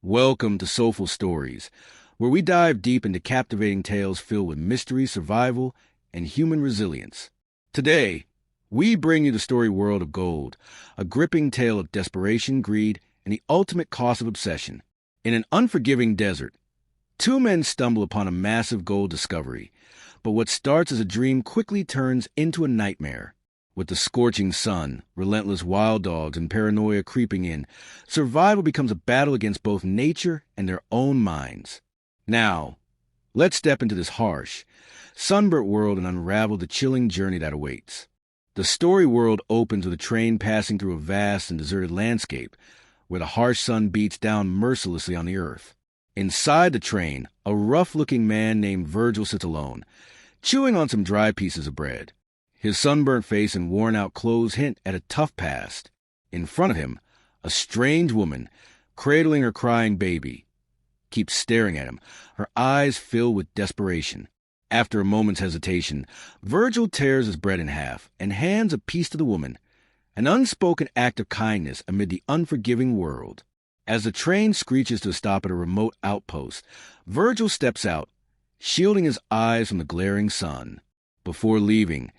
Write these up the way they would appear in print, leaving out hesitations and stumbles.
Welcome to Soulful Stories, where we dive deep into captivating tales filled with mystery, survival, and human resilience. Today, we bring you the story World of Gold, a gripping tale of desperation, greed, and the ultimate cost of obsession. In an unforgiving desert, two men stumble upon a massive gold discovery, but what starts as a dream quickly turns into a nightmare. With the scorching sun, relentless wild dogs, and paranoia creeping in, survival becomes a battle against both nature and their own minds. Now, let's step into this harsh, sunburnt world and unravel the chilling journey that awaits. The story world opens with a train passing through a vast and deserted landscape, where the harsh sun beats down mercilessly on the earth. Inside the train, a rough-looking man named Virgil sits alone, chewing on some dry pieces of bread. His sunburnt face and worn-out clothes hint at a tough past. In front of him, a strange woman, cradling her crying baby, keeps staring at him, her eyes filled with desperation. After a moment's hesitation, Virgil tears his bread in half and hands a piece to the woman, an unspoken act of kindness amid the unforgiving world. As the train screeches to a stop at a remote outpost, Virgil steps out, shielding his eyes from the glaring sun. Before leaving,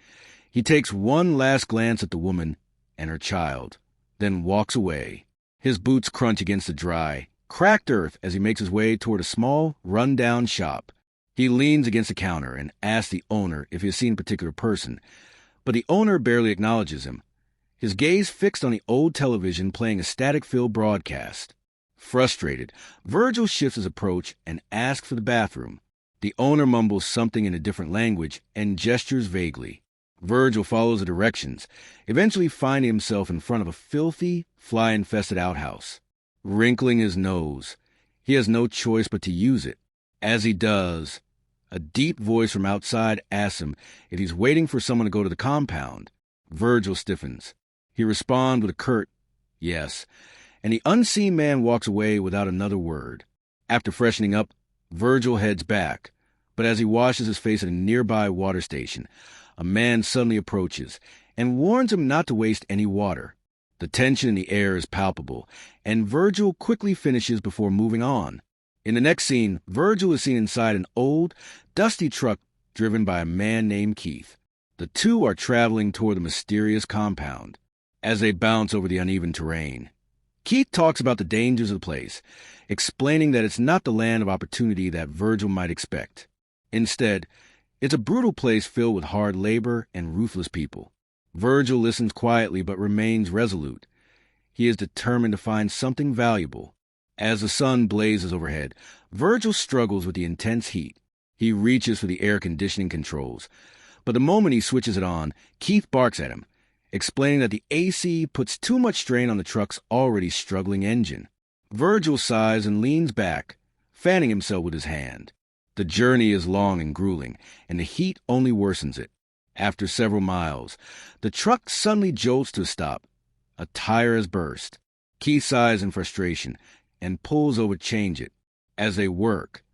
he takes one last glance at the woman and her child, then walks away. His boots crunch against the dry, cracked earth as he makes his way toward a small, run-down shop. He leans against the counter and asks the owner if he has seen a particular person, but the owner barely acknowledges him, his gaze fixed on the old television playing a static-filled broadcast. Frustrated, Virgil shifts his approach and asks for the bathroom. The owner mumbles something in a different language and gestures vaguely. Virgil follows the directions, eventually finding himself in front of a filthy, fly-infested outhouse. Wrinkling his nose, he has no choice but to use it. As he does, a deep voice from outside asks him if he's waiting for someone to go to the compound. Virgil stiffens. He responds with a curt, yes, and the unseen man walks away without another word. After freshening up, Virgil heads back, but as he washes his face at a nearby water station, a man suddenly approaches and warns him not to waste any water. The tension in the air is palpable, and Virgil quickly finishes before moving on. In the next scene, Virgil is seen inside an old, dusty truck driven by a man named Keith. The two are traveling toward the mysterious compound. As they bounce over the uneven terrain, Keith talks about the dangers of the place, explaining that it's not the land of opportunity that Virgil might expect. Instead, it's a brutal place filled with hard labor and ruthless people. Virgil listens quietly but remains resolute. He is determined to find something valuable. As the sun blazes overhead, Virgil struggles with the intense heat. He reaches for the air conditioning controls, but the moment he switches it on, Keith barks at him, explaining that the AC puts too much strain on the truck's already struggling engine. Virgil sighs and leans back, fanning himself with his hand. The journey is long and grueling, and the heat only worsens it. After several miles, the truck suddenly jolts to a stop. A tire has burst. Keith sighs in frustration and pulls over to change it. As they work,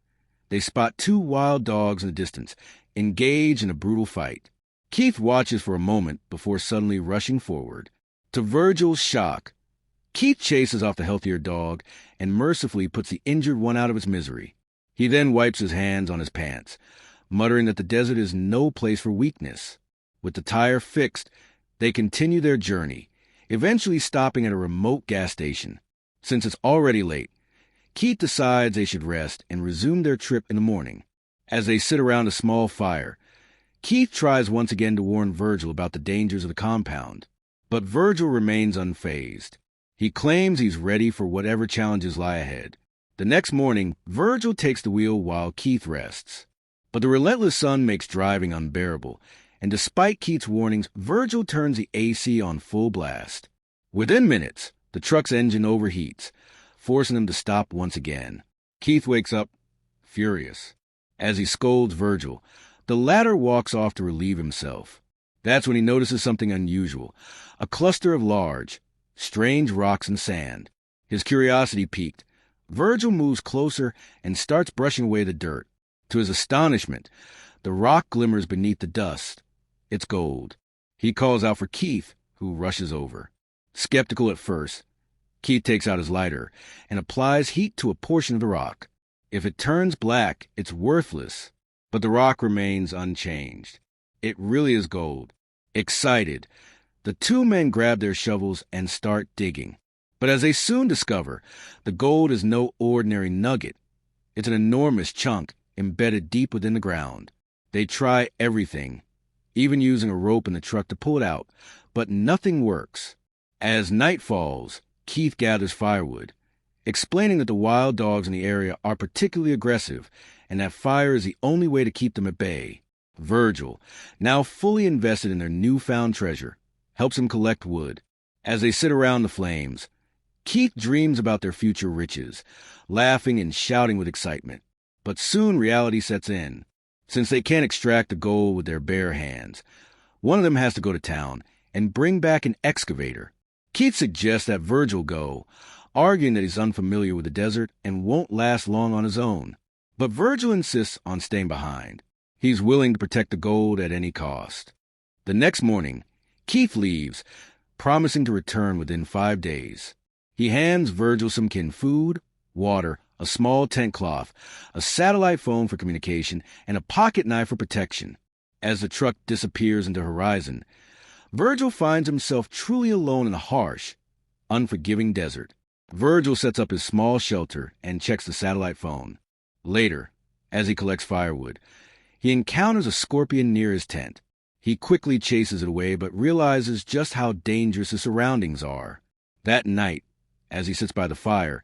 they spot two wild dogs in the distance, engaged in a brutal fight. Keith watches for a moment before suddenly rushing forward. To Virgil's shock, Keith chases off the healthier dog and mercifully puts the injured one out of its misery. He then wipes his hands on his pants, muttering that the desert is no place for weakness. With the tire fixed, they continue their journey, eventually stopping at a remote gas station. Since it's already late, Keith decides they should rest and resume their trip in the morning. As they sit around a small fire, Keith tries once again to warn Virgil about the dangers of the compound, but Virgil remains unfazed. He claims he's ready for whatever challenges lie ahead. The next morning, Virgil takes the wheel while Keith rests. But the relentless sun makes driving unbearable, and despite Keith's warnings, Virgil turns the AC on full blast. Within minutes, the truck's engine overheats, forcing him to stop once again. Keith wakes up, furious. As he scolds Virgil, the latter walks off to relieve himself. That's when he notices something unusual, a cluster of large, strange rocks and sand. His curiosity piqued, Virgil moves closer and starts brushing away the dirt. To his astonishment, the rock glimmers beneath the dust. It's gold. He calls out for Keith, who rushes over. Skeptical at first, Keith takes out his lighter and applies heat to a portion of the rock. If it turns black, it's worthless, but the rock remains unchanged. It really is gold. Excited, the two men grab their shovels and start digging. But as they soon discover, the gold is no ordinary nugget. It's an enormous chunk embedded deep within the ground. They try everything, even using a rope in the truck to pull it out, but nothing works. As night falls, Keith gathers firewood, explaining that the wild dogs in the area are particularly aggressive and that fire is the only way to keep them at bay. Virgil, now fully invested in their newfound treasure, helps him collect wood. As they sit around the flames, Keith dreams about their future riches, laughing and shouting with excitement. But soon reality sets in. Since they can't extract the gold with their bare hands, one of them has to go to town and bring back an excavator. Keith suggests that Virgil go, arguing that he's unfamiliar with the desert and won't last long on his own. But Virgil insists on staying behind. He's willing to protect the gold at any cost. The next morning, Keith leaves, promising to return within 5 days. He hands Virgil some canned food, water, a small tent cloth, a satellite phone for communication, and a pocket knife for protection. As the truck disappears into the horizon, Virgil finds himself truly alone in a harsh, unforgiving desert. Virgil sets up his small shelter and checks the satellite phone. Later, as he collects firewood, he encounters a scorpion near his tent. He quickly chases it away but realizes just how dangerous the surroundings are. That night, as he sits by the fire,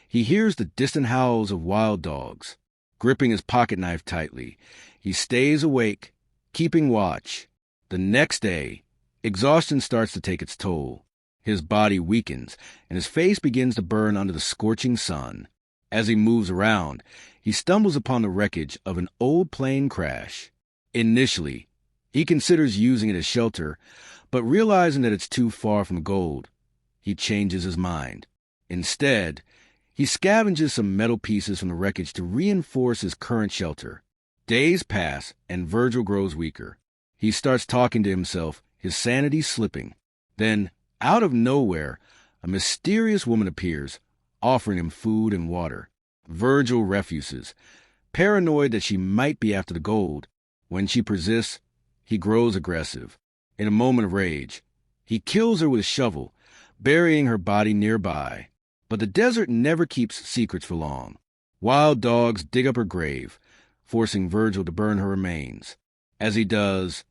he hears the distant howls of wild dogs. Gripping his pocket knife tightly, he stays awake, keeping watch. The next day, exhaustion starts to take its toll. His body weakens, and his face begins to burn under the scorching sun. As he moves around, he stumbles upon the wreckage of an old plane crash. Initially, he considers using it as shelter, but realizing that it's too far from gold, he changes his mind. Instead, he scavenges some metal pieces from the wreckage to reinforce his current shelter. Days pass, and Virgil grows weaker. He starts talking to himself, his sanity slipping. Then, out of nowhere, a mysterious woman appears, offering him food and water. Virgil refuses, paranoid that she might be after the gold. When she persists, he grows aggressive. In a moment of rage, he kills her with a shovel, burying her body nearby. But the desert never keeps secrets for long. Wild dogs dig up her grave, forcing Virgil to burn her remains. As he does,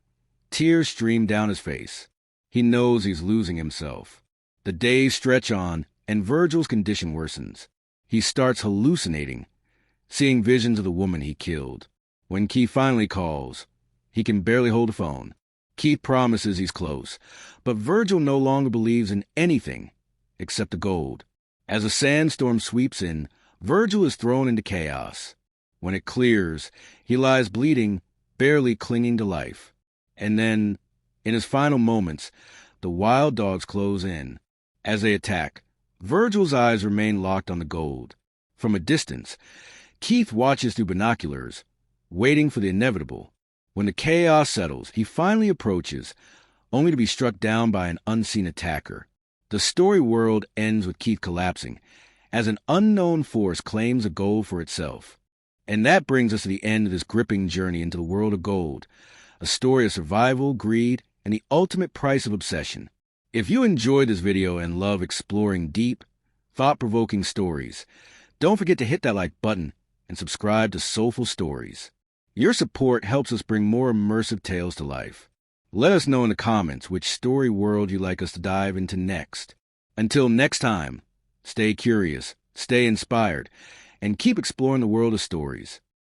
tears stream down his face. He knows he's losing himself. The days stretch on, and Virgil's condition worsens. He starts hallucinating, seeing visions of the woman he killed. When Keith finally calls, he can barely hold the phone. Keith promises he's close, but Virgil no longer believes in anything except the gold. As a sandstorm sweeps in, Virgil is thrown into chaos. When it clears, he lies bleeding, barely clinging to life. And then, in his final moments, the wild dogs close in. As they attack, Virgil's eyes remain locked on the gold. From a distance, Keith watches through binoculars, waiting for the inevitable. When the chaos settles, he finally approaches, only to be struck down by an unseen attacker. The story world ends with Keith collapsing, as an unknown force claims the gold for itself. And that brings us to the end of this gripping journey into the world of gold, a story of survival, greed, and the ultimate price of obsession. If you enjoyed this video and love exploring deep, thought-provoking stories, don't forget to hit that like button and subscribe to Soulful Stories. Your support helps us bring more immersive tales to life. Let us know in the comments which story world you'd like us to dive into next. Until next time, stay curious, stay inspired, and keep exploring the world of stories.